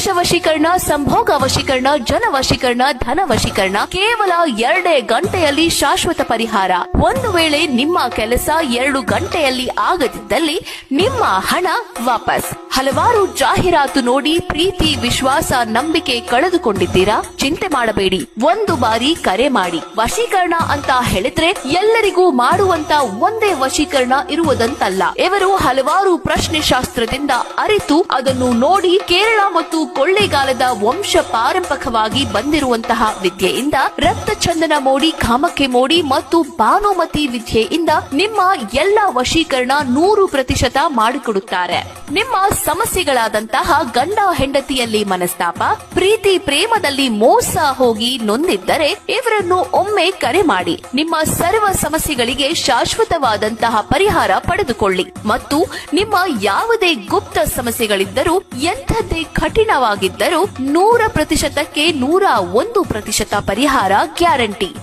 ಪುರುಷ ವಶೀಕರಣ, ಸಂಭೋಗ ವಶೀಕರಣ, ಜನ ವಶೀಕರಣ, ಧನ ವಶೀಕರಣ ಕೇವಲ 2 ಗಂಟೆಯಲ್ಲಿ ಶಾಶ್ವತ ಪರಿಹಾರ. ಒಂದು ವೇಳೆ ನಿಮ್ಮ ಕೆಲಸ 2 ಗಂಟೆಯಲ್ಲಿ ಆಗದಿದ್ದಲ್ಲಿ ನಿಮ್ಮ ಹಣ ವಾಪಸ್. ಹಲವಾರು ಜಾಹೀರಾತು ನೋಡಿ ಪ್ರೀತಿ, ವಿಶ್ವಾಸ, ನಂಬಿಕೆ ಕಳೆದುಕೊಂಡಿದ್ದೀರಾ? ಚಿಂತೆ ಮಾಡಬೇಡಿ. ಒಂದು ಬಾರಿ ಕರೆ ಮಾಡಿ. ವಶೀಕರಣ ಅಂತ ಹೇಳಿದ್ರೆ ಎಲ್ಲರಿಗೂ ಮಾಡುವಂತ ಒಂದೇ ವಶೀಕರಣ ಇರುವುದಂತಲ್ಲ. ಇವರು ಹಲವಾರು ಪ್ರಶ್ನೆ ಶಾಸ್ತ್ರದಿಂದ ಅರಿತು ಅದನ್ನು ನೋಡಿ ಕೇರಳ ಮತ್ತು ಕೊಳ್ಳೇಗಾಲದ ವಂಶ ಪಾರಂಪರಿಕವಾಗಿ ಬಂದಿರುವಂತಹ ವಿದ್ಯೆಯಿಂದ ರಕ್ತಚಂದನ ಮೋಡಿ, ಕಾಮಕ್ಕೆ ಮೋಡಿ ಮತ್ತು ಭಾನುಮತಿ ವಿದ್ಯೆಯಿಂದ ನಿಮ್ಮ ಎಲ್ಲ ವಶೀಕರಣ 100% ಮಾಡಿಕೊಡುತ್ತಾರೆ. ನಿಮ್ಮ ಸಮಸ್ಯೆಗಳಾದಂತಹ ಗಂಡ ಹೆಂಡತಿಯಲ್ಲಿ ಮನಸ್ತಾಪ, ಪ್ರೀತಿ ಪ್ರೇಮದಲ್ಲಿ ಮೋಸ ಹೋಗಿ ನೊಂದಿದ್ದರೆ ಇವರನ್ನು ಒಮ್ಮೆ ಕರೆ ಮಾಡಿ. ನಿಮ್ಮ ಸರ್ವ ಸಮಸ್ಯೆಗಳಿಗೆ ಶಾಶ್ವತವಾದಂತಹ ಪರಿಹಾರ ಪಡೆದುಕೊಳ್ಳಿ ಮತ್ತು ನಿಮ್ಮ ಯಾವುದೇ ಗುಪ್ತ ಸಮಸ್ಯೆಗಳಿದ್ದರೂ, ಎಂಥದ್ದೇ ಕಠಿಣವಾಗಿದ್ದರೂ 100%ಕ್ಕೆ 101% ಪರಿಹಾರ ಗ್ಯಾರಂಟಿ.